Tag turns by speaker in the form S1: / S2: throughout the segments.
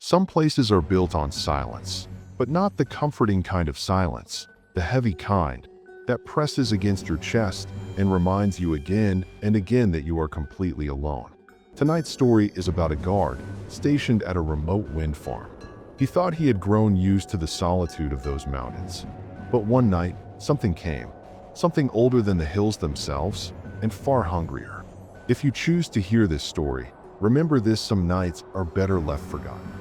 S1: Some places are built on silence, but not the comforting kind of silence, the heavy kind that presses against your chest and reminds you again and again that you are completely alone. Tonight's story is about a guard stationed at a remote wind farm. He thought he had grown used to the solitude of those mountains. But one night, something came. Something older than the hills themselves and far hungrier. If you choose to hear this story, remember this: some nights are better left forgotten.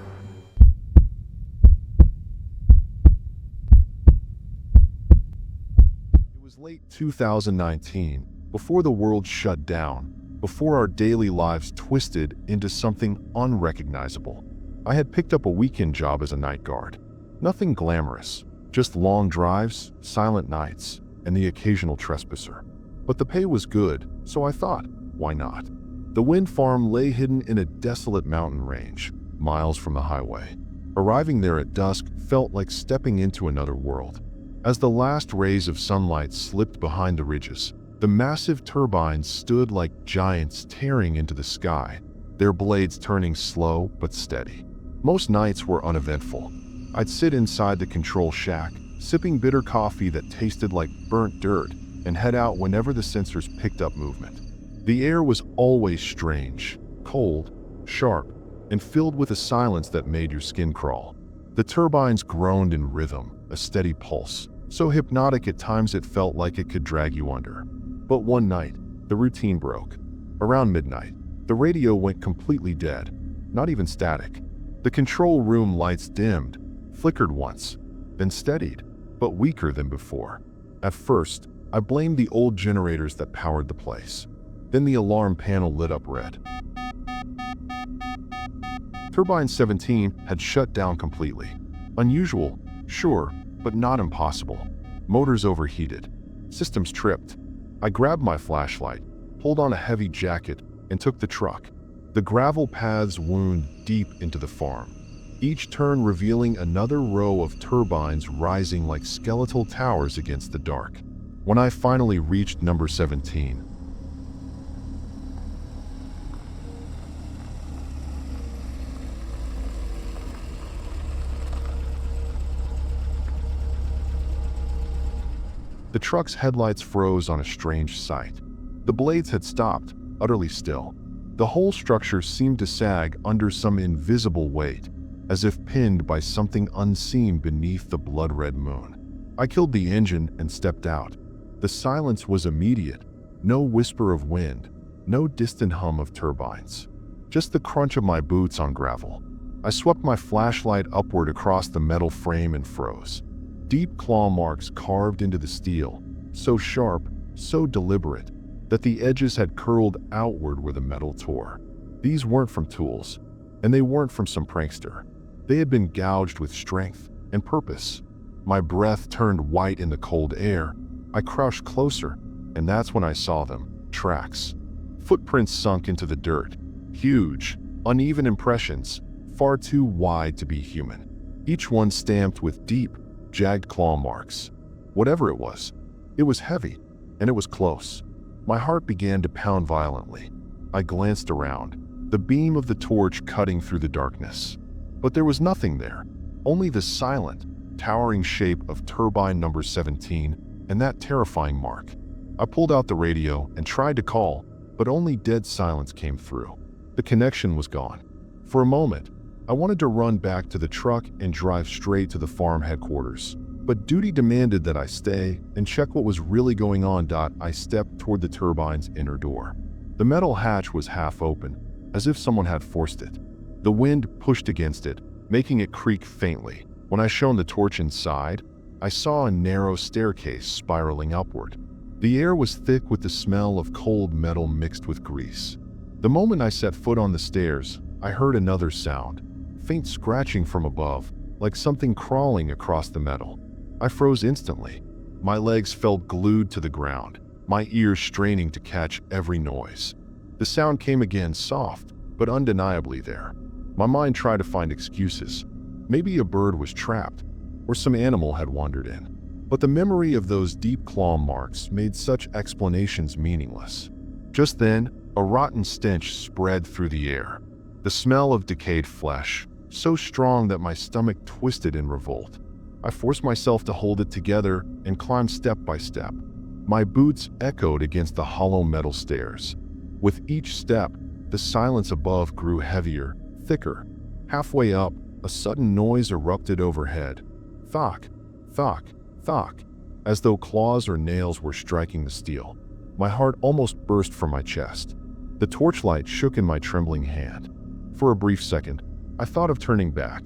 S1: It was late 2019, before the world shut down, before our daily lives twisted into something unrecognizable. I had picked up a weekend job as a night guard. Nothing glamorous, just long drives, silent nights, and the occasional trespasser. But the pay was good, so I thought, why not? The wind farm lay hidden in a desolate mountain range, miles from the highway. Arriving there at dusk felt like stepping into another world. As the last rays of sunlight slipped behind the ridges, the massive turbines stood like giants tearing into the sky, their blades turning slow but steady. Most nights were uneventful. I'd sit inside the control shack, sipping bitter coffee that tasted like burnt dirt, and head out whenever the sensors picked up movement. The air was always strange, cold, sharp, and filled with a silence that made your skin crawl. The turbines groaned in rhythm, a steady pulse, so hypnotic at times it felt like it could drag you under. But one night, the routine broke. Around midnight, the radio went completely dead, not even static. The control room lights dimmed, flickered once, then steadied, but weaker than before. At first, I blamed the old generators that powered the place. Then the alarm panel lit up red. Turbine 17 had shut down completely. Unusual, sure, but not impossible. Motors overheated. Systems tripped. I grabbed my flashlight, pulled on a heavy jacket, and took the truck. The gravel paths wound deep into the farm, each turn revealing another row of turbines rising like skeletal towers against the dark. When I finally reached number 17, the truck's headlights froze on a strange sight. The blades had stopped, utterly still. The whole structure seemed to sag under some invisible weight, as if pinned by something unseen beneath the blood-red moon. I killed the engine and stepped out. The silence was immediate. No whisper of wind, no distant hum of turbines. Just the crunch of my boots on gravel. I swept my flashlight upward across the metal frame and froze. Deep claw marks carved into the steel, so sharp, so deliberate, that the edges had curled outward where the metal tore. These weren't from tools, and they weren't from some prankster. They had been gouged with strength and purpose. My breath turned white in the cold air. I crouched closer, and that's when I saw them. Tracks. Footprints sunk into the dirt. Huge, uneven impressions, far too wide to be human. Each one stamped with deep, jagged claw marks. Whatever it was heavy, and it was close. My heart began to pound violently. I glanced around, the beam of the torch cutting through the darkness. But there was nothing there, only the silent, towering shape of turbine number 17 and that terrifying mark. I pulled out the radio and tried to call, but only dead silence came through. The connection was gone. For a moment, I wanted to run back to the truck and drive straight to the farm headquarters. But duty demanded that I stay and check what was really going on. I stepped toward the turbine's inner door. The metal hatch was half open, as if someone had forced it. The wind pushed against it, making it creak faintly. When I shone the torch inside, I saw a narrow staircase spiraling upward. The air was thick with the smell of cold metal mixed with grease. The moment I set foot on the stairs, I heard another sound, faint scratching from above, like something crawling across the metal. I froze instantly. My legs felt glued to the ground, my ears straining to catch every noise. The sound came again, soft, but undeniably there. My mind tried to find excuses. Maybe a bird was trapped, or some animal had wandered in. But the memory of those deep claw marks made such explanations meaningless. Just then, a rotten stench spread through the air. The smell of decayed flesh, so strong that my stomach twisted in revolt. I forced myself to hold it together and climb step by step. My boots echoed against the hollow metal stairs. With each step, the silence above grew heavier, thicker. Halfway up, a sudden noise erupted overhead. Thok, thok, thok, as though claws or nails were striking the steel. My heart almost burst from my chest. The torchlight shook in my trembling hand. For a brief second, I thought of turning back.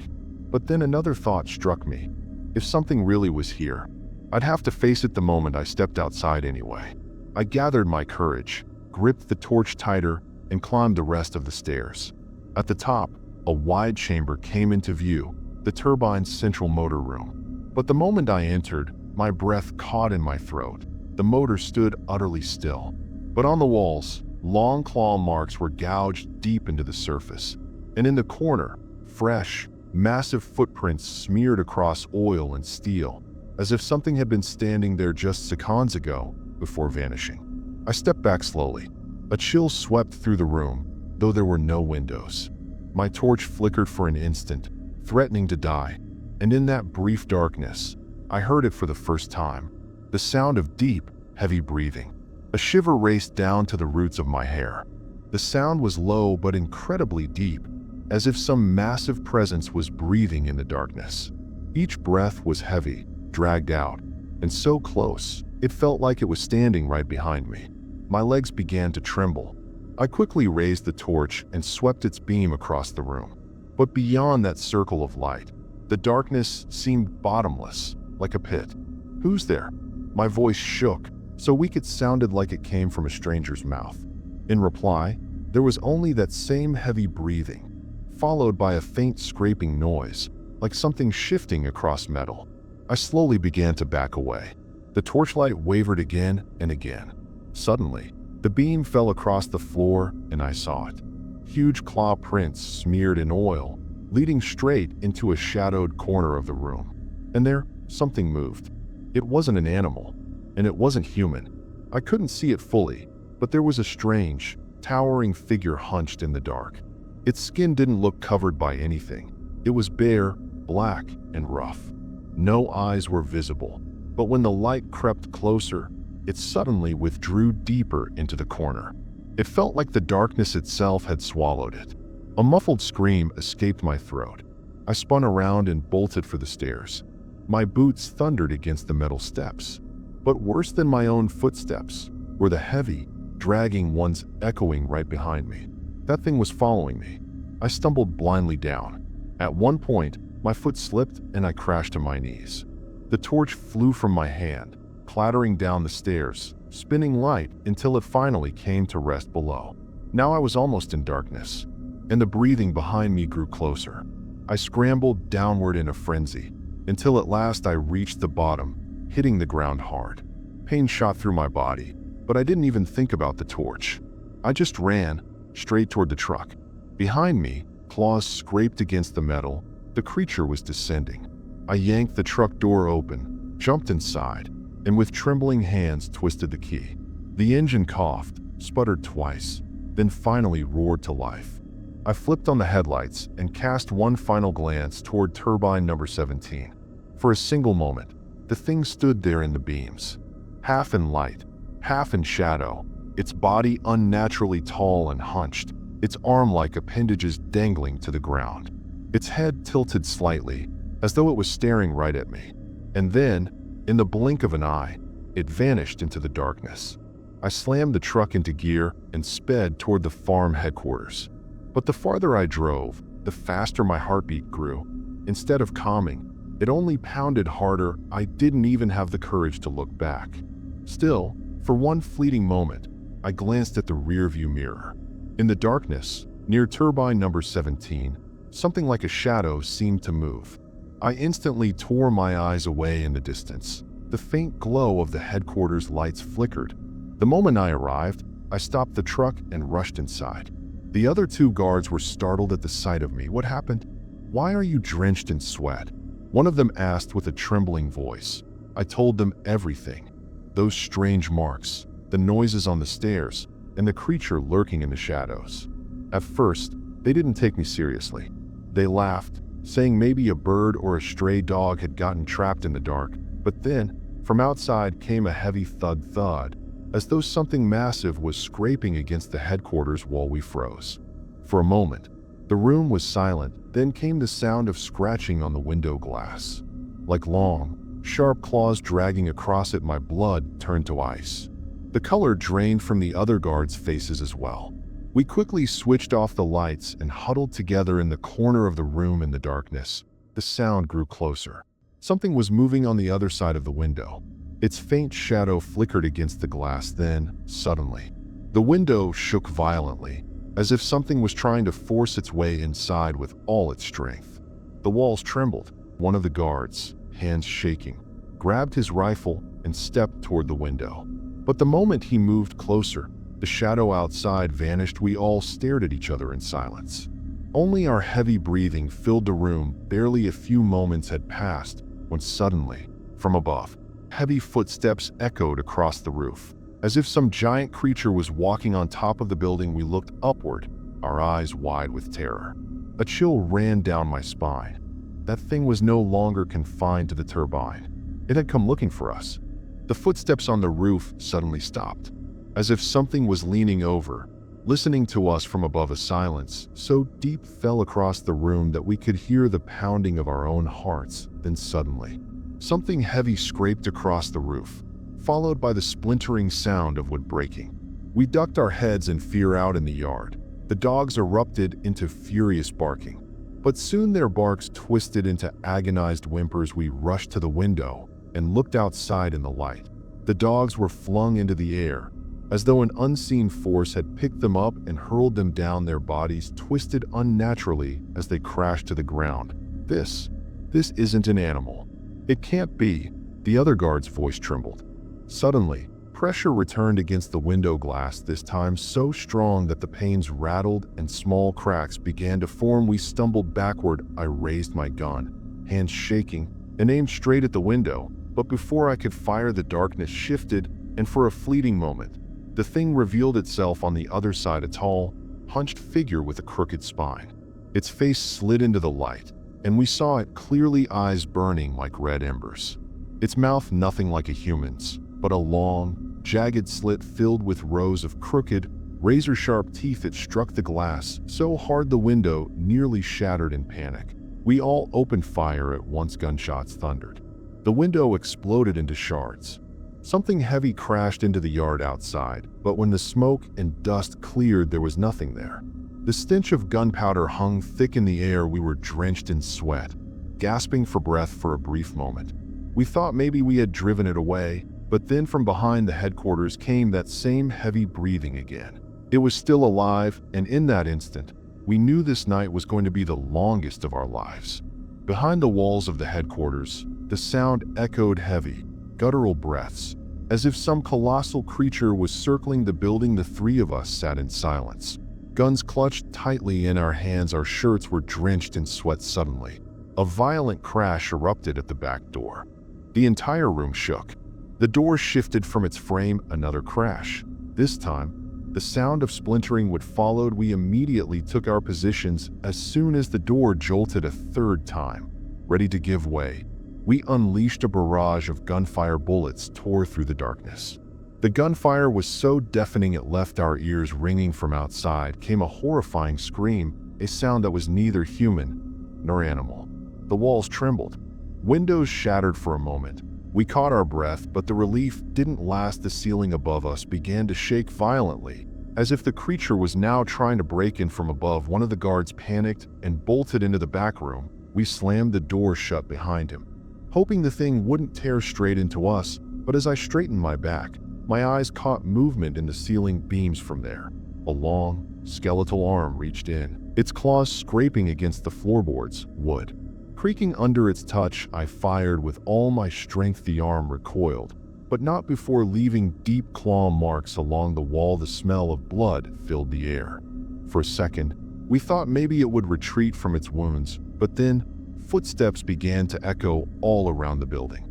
S1: But then another thought struck me. If something really was here, I'd have to face it the moment I stepped outside anyway. I gathered my courage, gripped the torch tighter, and climbed the rest of the stairs. At the top, a wide chamber came into view, the turbine's central motor room. But the moment I entered, my breath caught in my throat. The motor stood utterly still. But on the walls, long claw marks were gouged deep into the surface. And in the corner, fresh, massive footprints smeared across oil and steel, as if something had been standing there just seconds ago before vanishing. I stepped back slowly. A chill swept through the room, though there were no windows. My torch flickered for an instant, threatening to die, and in that brief darkness, I heard it for the first time, the sound of deep, heavy breathing. A shiver raced down to the roots of my hair. The sound was low but incredibly deep, as if some massive presence was breathing in the darkness. Each breath was heavy, dragged out, and so close, it felt like it was standing right behind me. My legs began to tremble. I quickly raised the torch and swept its beam across the room. But beyond that circle of light, the darkness seemed bottomless, like a pit. "Who's there?" My voice shook, so weak it sounded like it came from a stranger's mouth. In reply, there was only that same heavy breathing, followed by a faint scraping noise, like something shifting across metal. I slowly began to back away. The torchlight wavered again and again. Suddenly, the beam fell across the floor and I saw it. Huge claw prints smeared in oil, leading straight into a shadowed corner of the room. And there, something moved. It wasn't an animal, and it wasn't human. I couldn't see it fully, but there was a strange, towering figure hunched in the dark. Its skin didn't look covered by anything. It was bare, black, and rough. No eyes were visible, but when the light crept closer, it suddenly withdrew deeper into the corner. It felt like the darkness itself had swallowed it. A muffled scream escaped my throat. I spun around and bolted for the stairs. My boots thundered against the metal steps. But worse than my own footsteps were the heavy, dragging ones echoing right behind me. That thing was following me. I stumbled blindly down. At one point, my foot slipped and I crashed to my knees. The torch flew from my hand, clattering down the stairs, spinning light until it finally came to rest below. Now I was almost in darkness, and the breathing behind me grew closer. I scrambled downward in a frenzy, until at last I reached the bottom, hitting the ground hard. Pain shot through my body, but I didn't even think about the torch. I just ran, straight toward the truck. Behind me, claws scraped against the metal. The creature was descending. I yanked the truck door open, jumped inside, and with trembling hands twisted the key. The engine coughed, sputtered twice, then finally roared to life. I flipped on the headlights and cast one final glance toward turbine number 17. For a single moment, the thing stood there in the beams, half in light, half in shadow, its body unnaturally tall and hunched, its arm-like appendages dangling to the ground. Its head tilted slightly, as though it was staring right at me. And then, in the blink of an eye, it vanished into the darkness. I slammed the truck into gear and sped toward the farm headquarters. But the farther I drove, the faster my heartbeat grew. Instead of calming, it only pounded harder. I didn't even have the courage to look back. Still, for one fleeting moment, I glanced at the rearview mirror. In the darkness, near turbine number 17, something like a shadow seemed to move. I instantly tore my eyes away in the distance. The faint glow of the headquarters lights flickered. The moment I arrived, I stopped the truck and rushed inside. The other two guards were startled at the sight of me. "What happened? Why are you drenched in sweat?" One of them asked with a trembling voice. I told them everything. Those strange marks, the noises on the stairs, and the creature lurking in the shadows. At first, they didn't take me seriously. They laughed, saying maybe a bird or a stray dog had gotten trapped in the dark, but then, from outside came a heavy thud, as though something massive was scraping against the headquarters wall. We froze. For a moment, the room was silent, then came the sound of scratching on the window glass. Like long, sharp claws dragging across it, my blood turned to ice. The color drained from the other guards' faces as well. We quickly switched off the lights and huddled together in the corner of the room in the darkness. The sound grew closer. Something was moving on the other side of the window. Its faint shadow flickered against the glass, then, suddenly, the window shook violently, as if something was trying to force its way inside with all its strength. The walls trembled. One of the guards, hands shaking, grabbed his rifle and stepped toward the window. But the moment he moved closer, the shadow outside vanished. We all stared at each other in silence. Only our heavy breathing filled the room. Barely a few moments had passed when suddenly, from above, heavy footsteps echoed across the roof. As if some giant creature was walking on top of the building, we looked upward, our eyes wide with terror. A chill ran down my spine. That thing was no longer confined to the turbine. It had come looking for us. The footsteps on the roof suddenly stopped, as if something was leaning over, listening to us from above. A silence so deep fell across the room that we could hear the pounding of our own hearts. Then suddenly, something heavy scraped across the roof, followed by the splintering sound of wood breaking. We ducked our heads in fear out in the yard. The dogs erupted into furious barking, but soon their barks twisted into agonized whimpers. We rushed to the window and looked outside in the light. The dogs were flung into the air, as though an unseen force had picked them up and hurled them down. Their bodies twisted unnaturally as they crashed to the ground. This isn't an animal. It can't be. The other guard's voice trembled. Suddenly, pressure returned against the window glass, this time so strong that the panes rattled and small cracks began to form. We stumbled backward. I raised my gun, hands shaking, and aimed straight at the window. But before I could fire, the darkness shifted, and for a fleeting moment, the thing revealed itself on the other side, a tall, hunched figure with a crooked spine. Its face slid into the light, and we saw it clearly, eyes burning like red embers. Its mouth nothing like a human's, but a long, jagged slit filled with rows of crooked, razor-sharp teeth. It struck the glass so hard the window nearly shattered. In panic, we all opened fire at once. Gunshots thundered. The window exploded into shards. Something heavy crashed into the yard outside, but when the smoke and dust cleared, there was nothing there. The stench of gunpowder hung thick in the air. We were drenched in sweat, gasping for breath. For a brief moment, we thought maybe we had driven it away, but then from behind the headquarters came that same heavy breathing again. It was still alive, and in that instant, we knew this night was going to be the longest of our lives. Behind the walls of the headquarters, the sound echoed, heavy, guttural breaths, as if some colossal creature was circling the building. The three of us sat in silence, guns clutched tightly in our hands. Our shirts were drenched in sweat. Suddenly, a violent crash erupted at the back door. The entire room shook. The door shifted from its frame. Another crash. This time, the sound of splintering wood followed. We immediately took our positions. As soon as the door jolted a third time, ready to give way, we unleashed a barrage of gunfire. Bullets tore through the darkness. The gunfire was so deafening it left our ears ringing. From outside came a horrifying scream, a sound that was neither human nor animal. The walls trembled. Windows shattered. For a moment, we caught our breath, but the relief didn't last. The ceiling above us began to shake violently, as if the creature was now trying to break in from above. One of the guards panicked and bolted into the back room. We slammed the door shut behind him, hoping the thing wouldn't tear straight into us. But as I straightened my back, my eyes caught movement in the ceiling beams. From there, a long, skeletal arm reached in, its claws scraping against the floorboards, wood creaking under its touch. I fired with all my strength. The arm recoiled, but not before leaving deep claw marks along the wall. The smell of blood filled the air. For a second, we thought maybe it would retreat from its wounds, but then footsteps began to echo all around the building.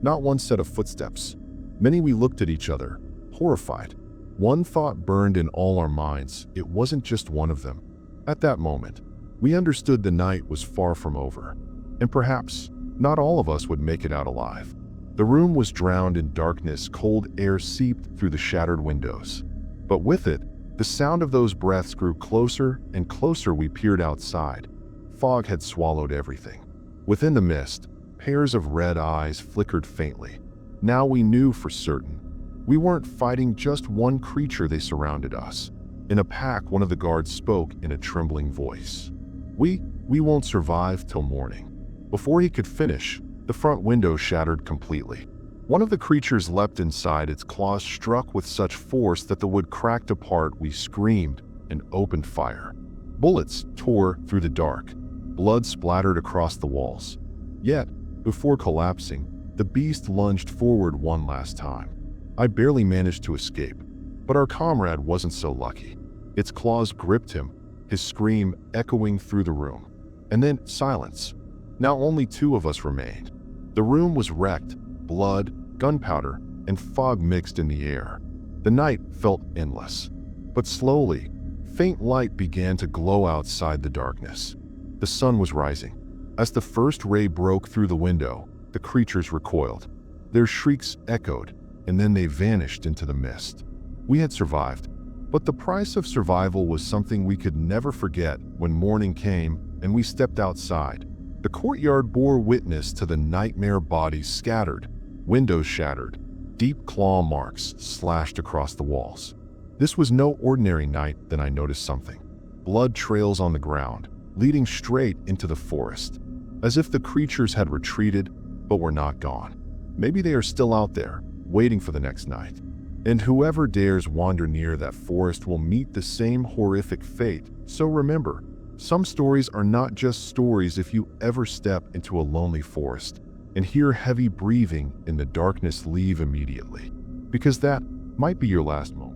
S1: Not one set of footsteps, many. We looked at each other, horrified. One thought burned in all our minds: it wasn't just one of them. At that moment, We understood the night was far from over, and perhaps not all of us would make it out alive. The room was drowned in darkness, cold air seeped through the shattered windows. But with it, the sound of those breaths grew closer and closer. We peered outside. Fog had swallowed everything. Within the mist, pairs of red eyes flickered faintly. Now we knew for certain. We weren't fighting just one creature, they surrounded us. In a pack, one of the guards spoke in a trembling voice. We won't survive till morning." Before he could finish, the front window shattered completely. One of the creatures leapt inside, its claws struck with such force that the wood cracked apart. We screamed and opened fire. Bullets tore through the dark. Blood splattered across the walls. Yet, before collapsing, the beast lunged forward one last time. I barely managed to escape, but our comrade wasn't so lucky. Its claws gripped him, his scream echoing through the room. And then silence. Now only two of us remained. The room was wrecked, blood, gunpowder, and fog mixed in the air. The night felt endless. But slowly, faint light began to glow outside the darkness. The sun was rising. As the first ray broke through the window, the creatures recoiled. Their shrieks echoed, and then they vanished into the mist. We had survived, but the price of survival was something we could never forget. When morning came and we stepped outside, the courtyard bore witness to the nightmare. Bodies scattered, windows shattered, deep claw marks slashed across the walls. This was no ordinary night. Then I noticed something. Blood trails on the ground, leading straight into the forest, as if the creatures had retreated but were not gone. Maybe they are still out there, waiting for the next night. And whoever dares wander near that forest will meet the same horrific fate. So remember, some stories are not just stories. If you ever step into a lonely forest and hear heavy breathing in the darkness, leave immediately, because that might be your last moment.